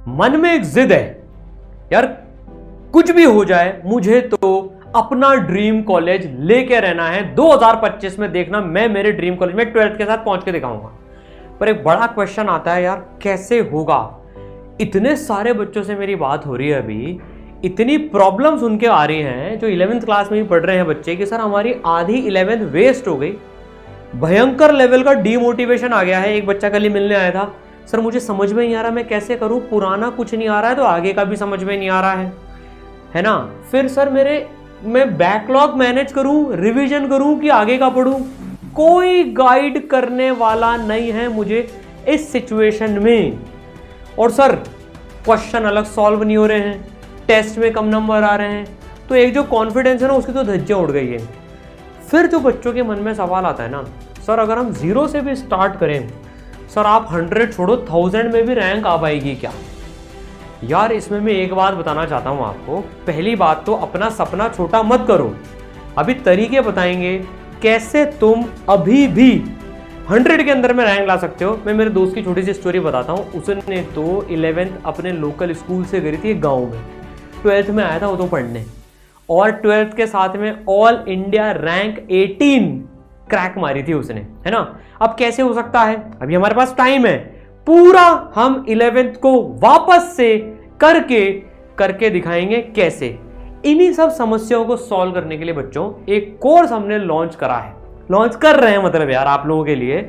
मन में एक जिद है यार, कुछ भी हो जाए मुझे तो अपना ड्रीम कॉलेज लेके रहना है। 2025 में देखना मैं मेरे ड्रीम कॉलेज में 12th के साथ पहुंच के दिखाऊंगा। पर एक बड़ा क्वेश्चन आता है यार, कैसे होगा? इतने सारे बच्चों से मेरी बात हो रही है अभी, इतनी प्रॉब्लम्स उनके आ रही हैं जो 11th क्लास में भी पढ़ रहे हैं बच्चे कि सर हमारी आधी 11th वेस्ट हो गई। भयंकर लेवल का डीमोटिवेशन आ गया है। एक बच्चा कल ही मिलने आया था, सर मुझे समझ में नहीं आ रहा मैं कैसे करूं, पुराना कुछ नहीं आ रहा है तो आगे का भी समझ में नहीं आ रहा है ना। फिर सर मैं बैकलॉग मैनेज करूं, रिवीजन करूं कि आगे का पढ़ूं, कोई गाइड करने वाला नहीं है मुझे इस सिचुएशन में। और सर क्वेश्चन अलग सॉल्व नहीं हो रहे हैं, टेस्ट में कम नंबर आ रहे हैं, तो एक जो कॉन्फिडेंस है ना उसकी तो धज्जियां उड़ गई है। फिर जो बच्चों के मन में सवाल आता है ना, सर अगर हम 0 से भी स्टार्ट करें, सर आप 100 छोड़ो 1000 में भी रैंक आ पाएगी क्या? यार इसमें मैं एक बात बताना चाहता हूं आपको। पहली बात तो अपना सपना छोटा मत करो। अभी तरीके बताएंगे कैसे तुम अभी भी 100 के अंदर में रैंक ला सकते हो। मैं मेरे दोस्त की छोटी सी स्टोरी बताता हूँ। उसने तो 11th अपने लोकल स्कूल से करी थी गाँव में, 12th में आया था वो तो पढ़ने, और 12th के साथ में ऑल इंडिया रैंक 18 क्रैक मारी थी उसने, है ना। अब कैसे हो सकता है? अभी हमारे पास टाइम है पूरा, हम 11th को वापस से करके दिखाएंगे कैसे। इन्हीं सब समस्याओं को सॉल्व करने के लिए बच्चों एक कोर्स हमने लॉन्च कर रहे हैं। मतलब यार आप लोगों के लिए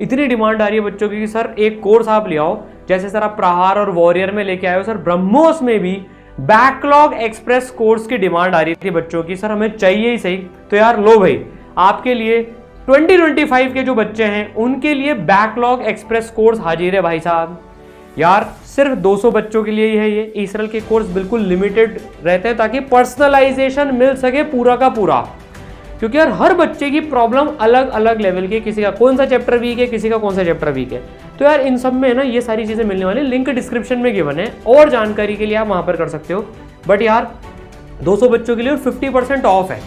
इतनी डिमांड आ रही है बच्चों की कि सर एक कोर्स आप ले आओ। जैसे सर आप प्रहार और वॉरियर में लेके आए हो, सर ब्रह्मोस में भी बैकलॉग एक्सप्रेस कोर्स की डिमांड आ रही थी बच्चों की, सर हमें चाहिए ही सही। तो यार लो भाई, आपके लिए 2025 के जो बच्चे हैं उनके लिए बैकलॉग एक्सप्रेस कोर्स हाजिर है भाई साहब। यार सिर्फ 200 बच्चों के लिए ही है ये। इसरल के कोर्स बिल्कुल लिमिटेड रहते हैं ताकि पर्सनलाइजेशन मिल सके पूरा का पूरा, क्योंकि यार हर बच्चे की प्रॉब्लम अलग अलग लेवल की, किसी का कौन सा चैप्टर वीक है, किसी का कौन सा चैप्टर वीक है। तो यार इन सब में ना ये सारी चीजें मिलने वाली, लिंक डिस्क्रिप्शन में गिवन है, और जानकारी के लिए आप वहां पर कर सकते हो। बट यार 200 बच्चों के लिए 50% ऑफ है,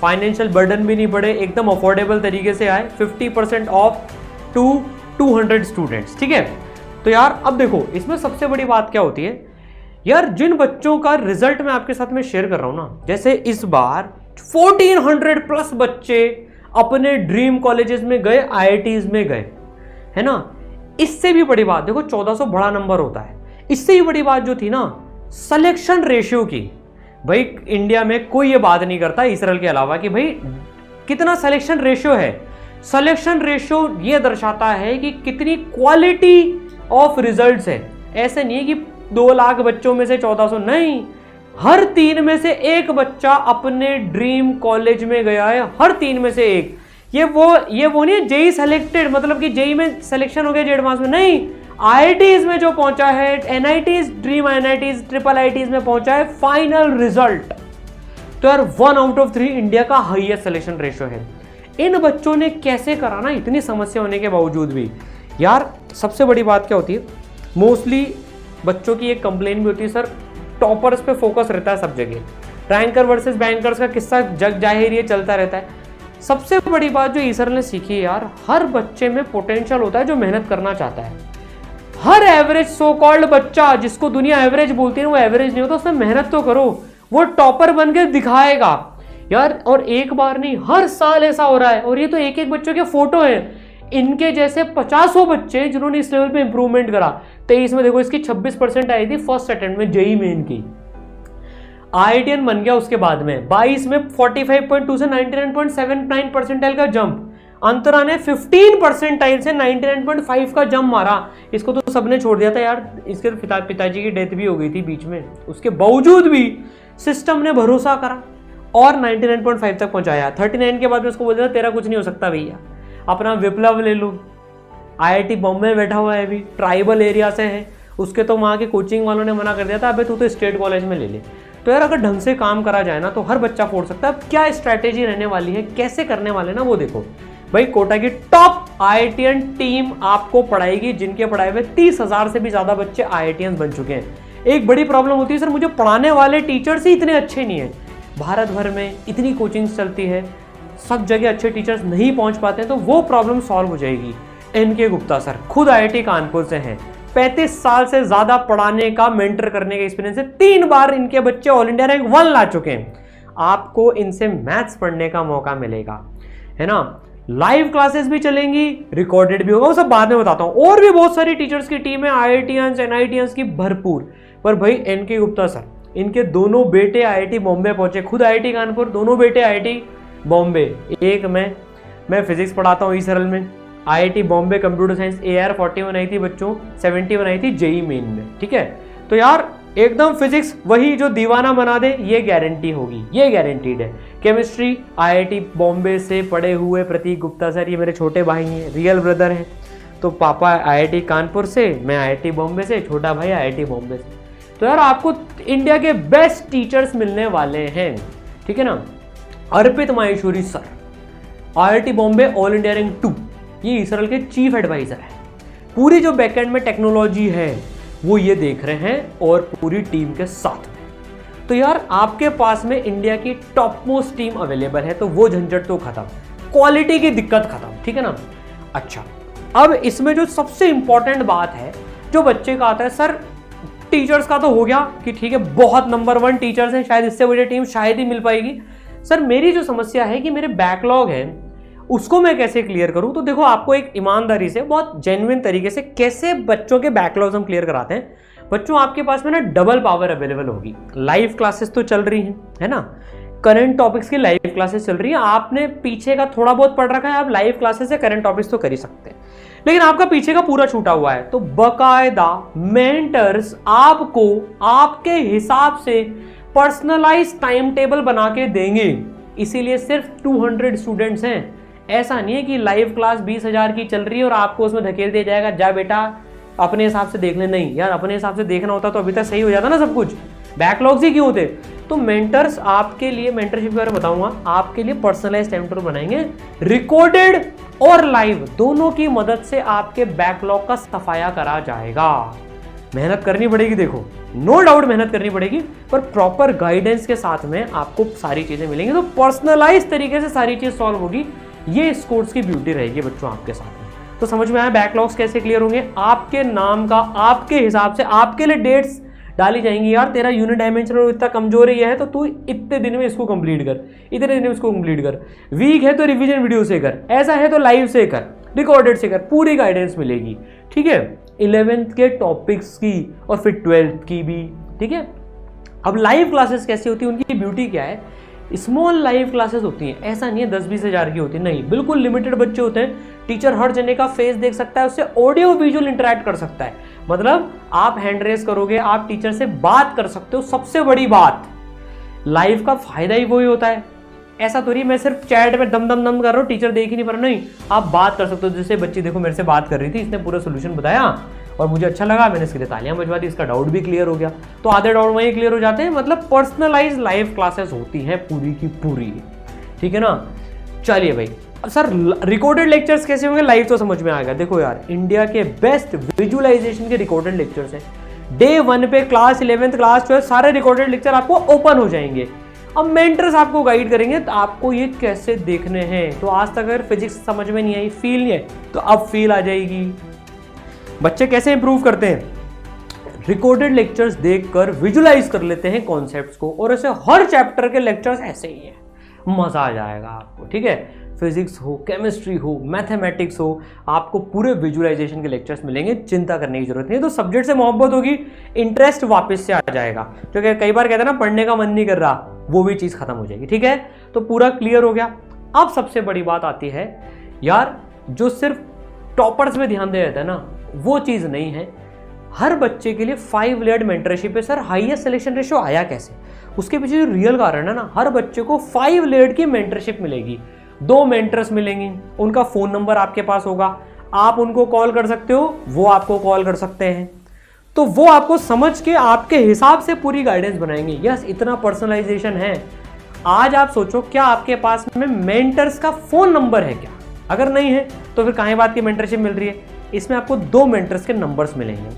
फाइनेंशियल बर्डन भी नहीं पड़े, एकदम अफोर्डेबल तरीके से आए, 50% ऑफ टू 200 स्टूडेंट्स, ठीक है। तो यार अब देखो इसमें सबसे बड़ी बात क्या होती है यार, जिन बच्चों का रिजल्ट मैं आपके साथ में शेयर कर रहा हूं ना, जैसे इस बार 1400 प्लस बच्चे अपने ड्रीम कॉलेजेस में गए, आईआईटीज में गए, है ना। इससे भी बड़ी बात देखो, 1400 बड़ा नंबर होता है। इससे भी बड़ी बात जो थी ना, सिलेक्शन रेशियो की। भाई इंडिया में कोई ये बात नहीं करता इसराइल के अलावा कि भाई कितना सिलेक्शन रेशियो है। सिलेक्शन रेशियो ये दर्शाता है कि कितनी क्वालिटी ऑफ रिजल्ट्स है। ऐसे नहीं है कि 2 लाख बच्चों में से 1400, नहीं, हर 3 में से 1 बच्चा अपने ड्रीम कॉलेज में गया है, हर 3 में से 1। ये वो नहीं है जेई सेलेक्टेड, मतलब कि जेई में सिलेक्शन हो गया एडवांस में, नहीं, आईआईटीज में जो पहुंचा है, NITs, dream NITs, triple ITs में पहुंचा है फाइनल रिजल्ट। तो यार 1 आउट ऑफ 3 इंडिया का हाईएस्ट सिलेक्शन रेशियो है। इन बच्चों ने कैसे करा ना, इतनी समस्या होने के बावजूद भी। यार सबसे बड़ी बात क्या होती है, मोस्टली बच्चों की एक कंप्लेन भी होती है, सर टॉपर्स पे फोकस रहता है सब जगह, रैंकर वर्सेस बैंकर्स का किस्सा जग जाहिर ये चलता रहता है। सबसे बड़ी बात जो ईसर ने सीखी है यार, हर बच्चे में पोटेंशियल होता है जो मेहनत करना चाहता है। हर एवरेज सो कॉल्ड बच्चा, जिसको दुनिया एवरेज बोलती है, वो एवरेज नहीं होता, उसमें मेहनत तो करो, वो टॉपर बन के दिखाएगा यार। और एक बार नहीं, हर साल ऐसा हो रहा है। और ये तो एक एक बच्चों के फोटो हैं, इनके जैसे 50 बच्चे जिन्होंने इस लेवल पे इंप्रूवमेंट करा। 23 में देखो इसकी 26% आई थी फर्स्ट अटेम्प्ट में जेई मेन की, आईआईटीएन बन गया उसके बाद में। 22 में 45.2 से 99.79 परसेंटाइल का जंप। अंतरा ने 15 परसेंटाइल से 99.5 का जंप मारा। इसको तो सबने छोड़ दिया था यार, इसके पिताजी की डेथ भी हो गई थी बीच में, उसके बावजूद भी सिस्टम ने भरोसा करा और 99.5 तक पहुंचाया। 39 के बाद में उसको बोल दिया तेरा कुछ नहीं हो सकता भैया, अपना विप्लव ले लो। आईआईटी बॉम्बे में बैठा हुआ है अभी, ट्राइबल एरिया से है, उसके तो वहाँ के कोचिंग वालों ने मना कर दिया था, अबे तू तो स्टेट कॉलेज में ले ले। तो यार अगर ढंग से काम करा जाए ना तो हर बच्चा फोड़ सकता है। अब क्या स्ट्रैटेजी रहने वाली है, कैसे करने वाले ना, वो देखो भाई। कोटा की टॉप आईआईटीएन टीम आपको पढ़ाएगी, जिनके पढ़ाए हुए 30,000 से भी ज्यादा बच्चे आईआईटीएन बन चुके हैं। एक बड़ी प्रॉब्लम होती है सर, मुझे पढ़ाने वाले टीचर्स ही इतने अच्छे नहीं है। भारत भर में इतनी कोचिंग्स चलती है, सब जगह अच्छे टीचर्स नहीं पहुंच पाते हैं, तो वो प्रॉब्लम सॉल्व हो जाएगी। एनके गुप्ता सर खुद आईआईटी कानपुर से हैं, 35 साल से ज्यादा पढ़ाने का, मेंटर करने का एक्सपीरियंस है। 3 बार इनके बच्चे ऑल इंडिया रैंक 1 ला चुके हैं। आपको इनसे मैथ्स पढ़ने का मौका मिलेगा, है ना। लाइव क्लासेस भी चलेंगी, रिकॉर्डेड भी होगा, वो सब बाद में बताता हूं। और भी बहुत सारी टीचर्स की टीम है, IITians NITians की भरपूर। पर भाई NK गुप्ता सर, इनके दोनों बेटे IIT बॉम्बे पहुंचे, खुद IIT कानपुर, दोनों बेटे IIT बॉम्बे। एक मैं फिजिक्स पढ़ाता हूँ सरल में, IIT Bombay computer science AR 41 आई थी बच्चों, 71 आई थी JEE मेन में, ठीक है। तो यार एकदम फिजिक्स वही जो दीवाना बना दे, ये गारंटी होगी, ये गारंटीड है। केमिस्ट्री IIT बॉम्बे से पढ़े हुए प्रतीक गुप्ता सर, ये मेरे छोटे भाई हैं, रियल ब्रदर हैं। तो पापा IIT कानपुर से, मैं IIT बॉम्बे से, छोटा भाई IIT बॉम्बे से। तो यार आपको इंडिया के बेस्ट टीचर्स मिलने वाले हैं, ठीक है ना। Arpit Maheshwari sir, IIT Bombay all India rank 2, ये इसरल के चीफ एडवाइजर है। पूरी जो बैकएंड में टेक्नोलॉजी है वो ये देख रहे हैं, और पूरी टीम के साथ में। तो यार आपके पास में इंडिया की टॉप मोस्ट टीम अवेलेबल है, तो वो झंझट तो खत्म, क्वालिटी की दिक्कत खत्म, ठीक है ना। अच्छा, अब इसमें जो सबसे इंपॉर्टेंट बात है, जो बच्चे का आता है सर, टीचर्स का तो हो गया कि ठीक है बहुत नंबर 1 टीचर्स हैं, शायद इससे मुझे टीम शायद ही मिल पाएगी। सर मेरी जो समस्या है कि मेरे बैकलॉग है, उसको मैं कैसे क्लियर करूं। तो देखो, आपको एक ईमानदारी से, बहुत जेन्युइन तरीके से कैसे बच्चों के बैकलॉग्स हम क्लियर कराते हैं। बच्चों आपके पास में ना डबल पावर अवेलेबल होगी। लाइव क्लासेस तो चल रही हैं, है ना, करंट टॉपिक्स की लाइव क्लासेस चल रही हैं। आपने पीछे का थोड़ा बहुत पढ़ रखा है, आप लाइव क्लासेस से करंट टॉपिक्स तो कर ही सकते हैं, लेकिन आपका पीछे का पूरा छूटा हुआ है। तो बकायदा मेंटर्स आपको आपके हिसाब से पर्सनलाइज टाइम टेबल बना के देंगे। इसीलिए सिर्फ 200 स्टूडेंट्स हैं। ऐसा नहीं है कि लाइव क्लास 20,000 की चल रही है और आपको उसमें धकेल दिया जाएगा, जा बेटा अपने हिसाब से देख ले। नहीं यार, अपने हिसाब से देखना होता तो अभी तक सही हो जाता ना सब कुछ, बैकलॉग्स ही क्यों होते। तो मेंटर्स आपके लिए, मेंटरशिप के बारे में बताऊंगा, आपके लिए पर्सनलाइज टाइम टेबल बनाएंगे, रिकॉर्डेड और लाइव दोनों की मदद से आपके बैकलॉग का सफाया करा जाएगा। मेहनत करनी पड़ेगी, देखो नो डाउट मेहनत करनी पड़ेगी, पर प्रॉपर गाइडेंस के साथ में आपको सारी चीजें मिलेंगी। तो पर्सनलाइज तरीके से सारी चीज सॉल्व होगी। ये इस कोर्स की ब्यूटी रहेगी बच्चों आपके साथ में। तो समझ में आया बैकलॉग्स कैसे क्लियर होंगे। आपके नाम का, आपके हिसाब से आपके लिए डेट्स डाली जाएंगी। यार तेरा यूनिट डायमेंशन इतना कमजोर है तो तू इतने दिन में इसको कंप्लीट कर, इतने दिन में इसको कंप्लीट कर। वीक है तो रिवीजन वीडियो से कर, ऐसा है तो लाइव से कर, रिकॉर्डेड से कर, पूरी गाइडेंस मिलेगी, ठीक है। 11th के टॉपिक्स की और फिर 12th की भी, ठीक है। अब लाइव क्लासेस कैसी होती है, उनकी ब्यूटी क्या है। स्मॉल लाइव क्लासेस होती हैं, ऐसा नहीं है 10-20 हज़ार की होती, नहीं, बिल्कुल लिमिटेड बच्चे होते हैं। टीचर हर जने का फेस देख सकता है, उससे ऑडियो विजुअल इंटरेक्ट कर सकता है। मतलब आप हैंड रेस करोगे, आप टीचर से बात कर सकते हो। सबसे बड़ी बात, लाइव का फायदा ही वही होता है। ऐसा तो नहीं मैं सिर्फ चैट में दम दम दम कर रहा हूँ, टीचर देख ही नहीं पा रहा, नहीं, आप बात कर सकते हो। जैसे बच्ची देखो मेरे से बात कर रही थी, इसने पूरा सोल्यूशन बताया और मुझे अच्छा लगा, मैंने इसके लिए तालियां बजवा दी, इसका डाउट भी क्लियर हो गया। तो आधे डाउट वहीं क्लियर हो जाते हैं। मतलब पर्सनलाइज लाइव क्लासेस होती हैं पूरी की पूरी, ठीक है ना। चलिए भाई, अब सर रिकॉर्डेड लेक्चर्स कैसे होंगे, लाइव तो समझ में आ गया। देखो यार, इंडिया के बेस्ट विजुअलाइजेशन के रिकॉर्डेड लेक्चर्स हैं। डे 1 पे क्लास 11th क्लास 12 सारे रिकॉर्डेड लेक्चर आपको ओपन हो जाएंगे। अब मेंटर्स आपको गाइड करेंगे तो आपको ये कैसे देखने हैं। तो आज तक अगर फिजिक्स समझ में नहीं आई, फील नहीं है, तो अब फील आ जाएगी। बच्चे कैसे इंप्रूव करते हैं, रिकॉर्डेड लेक्चर्स देखकर विजुलाइज कर लेते हैं कॉन्सेप्ट्स को, और ऐसे हर चैप्टर के लेक्चर्स ऐसे ही हैं, मजा आ जाएगा आपको, ठीक है। फिजिक्स हो, केमिस्ट्री हो, मैथमेटिक्स हो, आपको पूरे विजुअलाइजेशन के लेक्चर्स मिलेंगे, चिंता करने की जरूरत नहीं है। तो सब्जेक्ट से मोहब्बत होगी, इंटरेस्ट वापस से आ जाएगा। क्योंकि कई बार कहते हैं ना पढ़ने का मन नहीं कर रहा, वो भी चीज़ खत्म हो जाएगी, ठीक है। तो पूरा क्लियर हो गया। अब सबसे बड़ी बात आती है यार, जो सिर्फ टॉपर्स में ध्यान दे जाता है ना, वो चीज़ नहीं है। हर बच्चे के लिए 5 लेयर्ड मेंटरशिप है। सर हाईएस्ट सिलेक्शन रेशियो आया कैसे, उसके पीछे जो रियल कारण है ना, हर बच्चे को 5 लेयर्ड की मेंटरशिप मिलेगी। 2 मेंटर्स मिलेंगे, उनका फ़ोन नंबर आपके पास होगा, आप उनको कॉल कर सकते हो, वो आपको कॉल कर सकते हैं। तो वो आपको समझ के आपके हिसाब से पूरी गाइडेंस बनाएंगे। यस, इतना पर्सनलाइजेशन है। आज आप सोचो, क्या आपके पास में मेंटर्स का फ़ोन नंबर है क्या? अगर नहीं है तो फिर काहे बात की मेंटरशिप मिल रही है। इसमें आपको 2 मेंटर्स के नंबर्स मिलेंगे।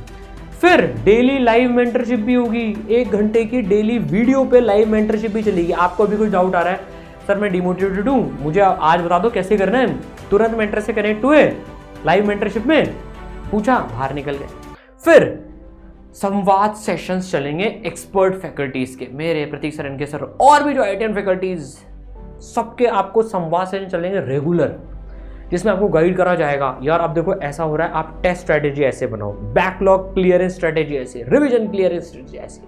फिर डेली लाइव मेंटरशिप भी होगी, 1 घंटे की डेली वीडियो पे लाइव मेंटरशिप भी चलेगी। आपको अभी कुछ डाउट आ रहा है, सर मैं डिमोटिवेटेड हूँ, मुझे आज बता दो कैसे करना है, तुरंत मेंटर से कनेक्ट हुए, लाइव मेंटरशिप में पूछा, बाहर निकल गए। फिर संवाद सेशंस चलेंगे एक्सपर्ट फैकल्टीज के, मेरे, प्रतीक सर, इनके सर, और भी जो IITian फैकल्टीज, सबके आपको संवाद सेशन चलेंगे रेगुलर, जिसमें आपको गाइड करा जाएगा, यार अब देखो ऐसा हो रहा है, आप टेस्ट स्ट्रेटेजी ऐसे बनाओ, बैकलॉग क्लियरेंस स्ट्रेटेजी ऐसे, रिवीजन क्लियरेंस स्ट्रेटेजी ऐसे।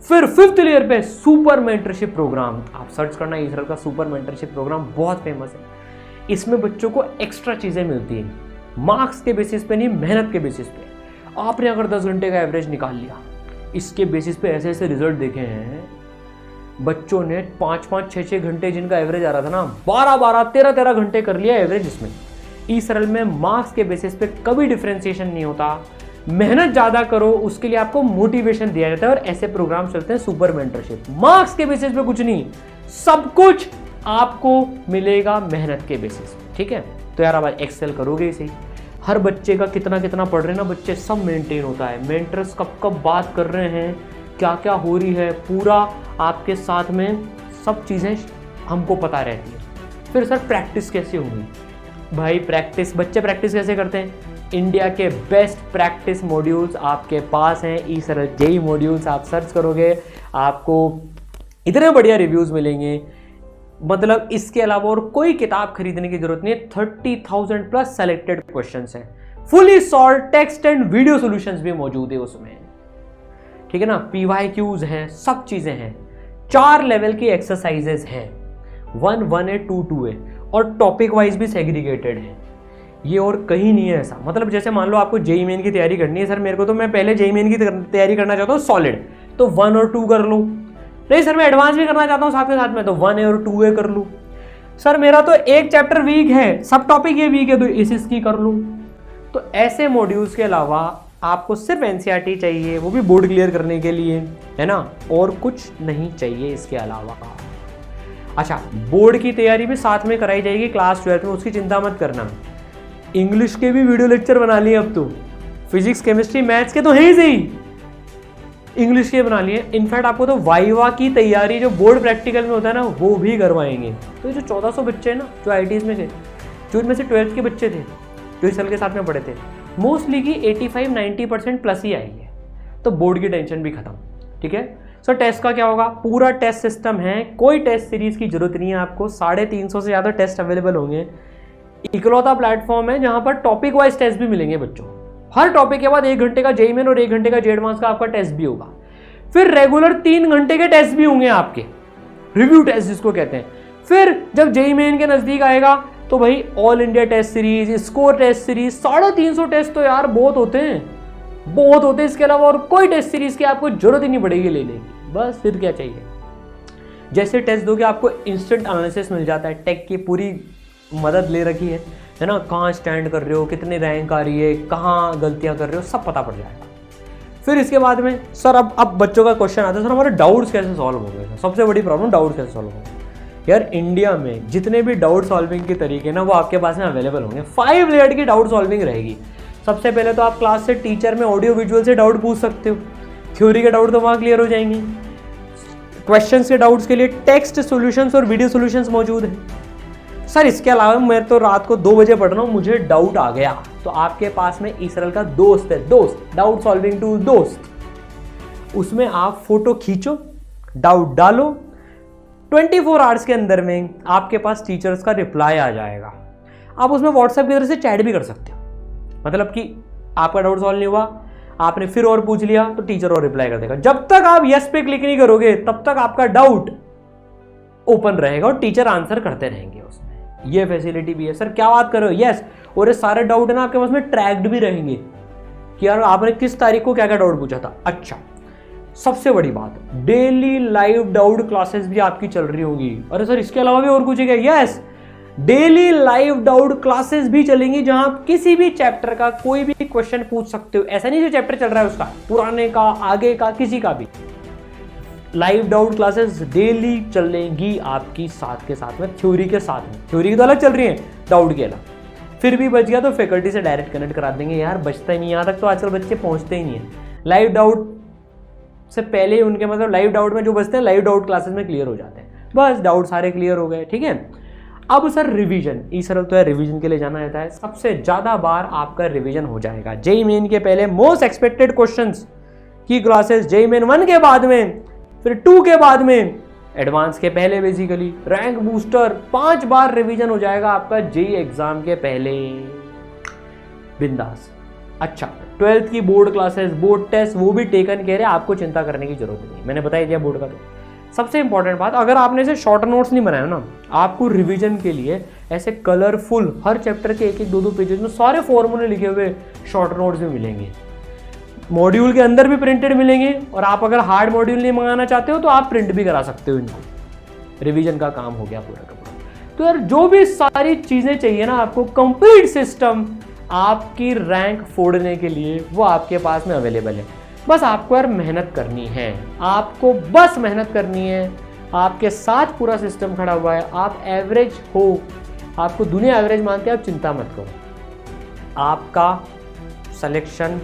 फिर 5th ईयर पे सुपर मेंटरशिप प्रोग्राम, आप सर्च करना इसराइल का सुपर मेंटरशिप प्रोग्राम, बहुत फेमस है। इसमें बच्चों को एक्स्ट्रा चीजें मिलती हैं, मार्क्स के बेसिस पे नहीं, मेहनत के बेसिस पे। आपने अगर 10 घंटे का एवरेज निकाल लिया, इसके बेसिस पे ऐसे ऐसे रिजल्ट देखे हैं बच्चों ने, 5-5, 6-6 घंटे जिनका एवरेज आ रहा था ना, 12-12, 13-13 घंटे कर लिया एवरेज इसमें। इसराइल में मार्क्स के बेसिस पे कभी डिफरेंशिएशन नहीं होता, मेहनत ज्यादा करो उसके लिए आपको मोटिवेशन दिया जाता है, और ऐसे प्रोग्राम चलते हैं सुपर मेंटरशिप। मार्क्स के बेसिस पे कुछ नहीं, सब कुछ आपको मिलेगा मेहनत के बेसिस, ठीक है। तो यार अब एक्सेल करोगे इसे, हर बच्चे का कितना कितना पढ़ रहे हैं ना बच्चे, सब मेंटेन होता है, मेंटर्स कब कब बात कर रहे हैं, क्या क्या हो रही है, पूरा आपके साथ में सब चीज़ें हमको पता रहती है। फिर सर प्रैक्टिस कैसे होगी, भाई प्रैक्टिस, बच्चे प्रैक्टिस कैसे करते हैं, इंडिया के बेस्ट प्रैक्टिस मॉड्यूल्स आपके पास हैं, इसराइल जेईई मॉड्यूल्स, आप सर्च करोगे आपको इतने बढ़िया रिव्यूज़ मिलेंगे, मतलब इसके अलावा और कोई किताब खरीदने की जरूरत नहीं है। 30,000 प्लस सेलेक्टेड क्वेश्चंस हैं, fully solve text and video solutions भी मौजूद है उसमें, ठीक है ना, PYQs हैं, सब चीजें हैं, 4 लेवल की एक्सरसाइजेस हैं, 1, 1A, 2, 2A, और टॉपिक वाइज भी सेग्रीगेटेड है, ये और कहीं नहीं है ऐसा। मतलब जैसे मान लो आपको जेईई मेन की तैयारी करनी है, सर मेरे को तो मैं पहले जेईई मेन की तैयारी करना चाहता हूँ सॉलिड, तो 1 और 2 कर लो। नहीं सर मैं एडवांस भी करना चाहता हूँ साथ के साथ में, तो 1A और 2A कर लूँ। सर मेरा तो एक चैप्टर वीक है, सब टॉपिक ये वीक है, तो इसकी कर लूँ। तो ऐसे मॉड्यूल्स के अलावा आपको सिर्फ NCERT चाहिए, वो भी बोर्ड क्लियर करने के लिए, है ना, और कुछ नहीं चाहिए इसके अलावा। अच्छा, बोर्ड की तैयारी भी साथ में कराई जाएगी क्लास 12 में, उसकी चिंता मत करना। इंग्लिश के भी वीडियो लेक्चर बना लिए अब तो, फिजिक्स केमिस्ट्री मैथ्स के तो हैं ही सही, इंग्लिश के बना लिए। इनफैक्ट आपको तो वाइवा की तैयारी जो बोर्ड प्रैक्टिकल में होता है ना, वो भी करवाएंगे। तो ये जो 1400 बच्चे हैं ना जो IITs में थे, जो इनमें से 12th के बच्चे थे जो इस साल के साथ में पढ़े थे, मोस्टली की 85-90% प्लस ही आई है, तो बोर्ड की टेंशन भी खत्म, ठीक है। सर टेस्ट का क्या होगा, पूरा टेस्ट सिस्टम है, कोई टेस्ट सीरीज की जरूरत नहीं है आपको, 350 से ज़्यादा टेस्ट अवेलेबल होंगे, इकलौता प्लेटफॉर्म है जहाँ पर टॉपिक वाइज टेस्ट भी मिलेंगे बच्चों, हर टॉपिक के बाद 1 घंटे का जेईई मेन और 1 घंटे का जेईई एडवांस का आपका टेस्ट भी होगा। फिर रेगुलर 3 घंटे के टेस्ट भी होंगे आपके, रिव्यू टेस्ट जिसको कहते हैं। फिर जब जेईई मेन के नजदीक आएगा तो भाई all India test series, score test series, 350 test तो यार बहुत होते हैं, बहुत होते हैं। इसके अलावा और कोई टेस्ट सीरीज की आपको जरूरत ही नहीं पड़ेगी लेने की, बस फिर क्या चाहिए। जैसे टेस्ट दोगे आपको इंस्टेंट एनालिसिस मिल जाता है, टेक की पूरी मदद ले रखी है ना, कहाँ स्टैंड कर रहे हो, कितने रैंक आ रही है, कहाँ गलतियाँ कर रहे हो, सब पता पड़ जाएगा। फिर इसके बाद में सर अब बच्चों का क्वेश्चन आता है, सर हमारे डाउट्स कैसे सॉल्व होंगे, सबसे बड़ी प्रॉब्लम डाउट्स कैसे सॉल्व होंगे। यार इंडिया में जितने भी डाउट सॉल्विंग के तरीके ना वो आपके पास में अवेलेबल होंगे, 5 लेयर की डाउट सॉल्विंग रहेगी। सबसे पहले तो आप क्लास से टीचर में ऑडियो विजुअल से डाउट पूछ सकते हो, थ्योरी के डाउट तो वहाँ क्लियर हो जाएंगे। क्वेश्चंस के डाउट्स के लिए टेक्स्ट सॉल्यूशंस और वीडियो सॉल्यूशंस मौजूद है। सर इसके अलावा मैं तो रात को 2 बजे पढ़ रहा हूँ, मुझे डाउट आ गया, तो आपके पास में इसराइल का दोस्त है, दोस्त डाउट सॉल्विंग टूल दोस्त, उसमें आप फोटो खींचो, डाउट डालो, 24 आवर्स के अंदर में आपके पास टीचर्स का रिप्लाई आ जाएगा। आप उसमें व्हाट्सएप की तरह से चैट भी कर सकते हो, मतलब कि आपका डाउट सॉल्व नहीं हुआ, आपने फिर और पूछ लिया तो टीचर और रिप्लाई कर देगा। जब तक आप यस पे क्लिक नहीं करोगे तब तक आपका डाउट ओपन रहेगा और टीचर आंसर करते रहेंगे उसमें, ये फैसिलिटी भी है। सर क्या बात कर रहे हो, यस, और ये सारे डाउट है ना आपके पास में ट्रैक्ड भी रहेंगे कि यार आपने किस तारीख को क्या क्या डाउट पूछा था। अच्छा, सबसे बड़ी बात, डेली लाइव डाउट क्लासेस भी आपकी चल रही होंगी। अरे सर इसके अलावा भी और कुछ है, yes, daily live doubt classes भी चलेंगी जहां आप किसी भी चैप्टर का कोई भी क्वेश्चन पूछ सकते हो। ऐसा नहीं जो चैप्टर चल रहा है उसका, पुराने का, आगे का, किसी का भी लाइव डाउट क्लासेस डेली चलेंगी आपकी साथ के साथ में, थ्योरी के साथ में। थ्योरी की तो अलग चल रही है, डाउट के अलग। फिर भी बच गया तो फैकल्टी से डायरेक्ट कनेक्ट करा देंगे, यार बचता ही नहीं, यहाँ तक तो आजकल बच्चे पहुँचते ही नहीं है। लाइव डाउट से पहले ही उनके मतलब लाइव डाउट में जो बचते हैं लाइव डाउट क्लासेस में क्लियर हो जाते हैं, बस डाउट सारे क्लियर हो गए, ठीक है। अब सर रिवीजन, ई सरल तो है, रिवीजन के लिए जाना जाता है, सबसे ज्यादा बार आपका रिवीजन हो जाएगा। जेईई मेन के पहले मोस्ट एक्सपेक्टेड क्वेश्चंस की क्लासेस, जेईई मेन 1 के बाद में, फिर 2 के बाद में, एडवांस के पहले, बेसिकली रैंक बूस्टर, 5 बार रिवीजन हो जाएगा आपका जेईई एग्जाम के पहले, बिंदास। अच्छा, 12th की बोर्ड क्लासेस, बोर्ड टेस्ट वो भी टेकन केयर है, आपको चिंता करने की जरूरत नहीं, मैंने बता ही दिया बोर्ड का। तो सबसे इंपॉर्टेंट बात, अगर आपने इसे शॉर्ट नोट्स नहीं बनाया ना, आपको रिवीजन के लिए ऐसे कलरफुल हर चैप्टर के 1-1, 2-2 पेजेस में सारे फॉर्मूले लिखे हुए शॉर्ट नोट्स भी मिलेंगे, मॉड्यूल के अंदर भी प्रिंटेड मिलेंगे, और आप अगर हार्ड मॉड्यूल नहीं मंगाना चाहते हो तो आप प्रिंट भी करा सकते हो इनको। रिवीजन का काम हो गया पूरा का पूरा। तो यार जो भी सारी चीजें चाहिए ना आपको, कंप्लीट सिस्टम आपकी रैंक फोड़ने के लिए, वो आपके पास में अवेलेबल है। बस आपको यार मेहनत करनी है, आपको बस मेहनत करनी है, आपके साथ पूरा सिस्टम खड़ा हुआ है। आप एवरेज हो, आपको दुनिया एवरेज मानते हैं, आप चिंता मत करो, आपका सिलेक्शन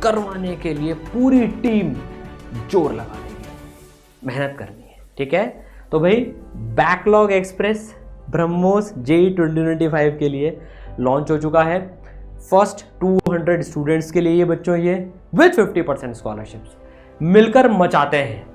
करवाने के लिए पूरी टीम जोर लगा देगी, मेहनत करनी है, ठीक है। तो भाई बैकलॉग एक्सप्रेस ब्रह्मोस जेईई 2025 के लिए लॉन्च हो चुका है। फर्स्ट 200 स्टूडेंट्स के लिए ये बच्चों, ये विद 50% स्कॉलरशिप्स मिलकर मचाते हैं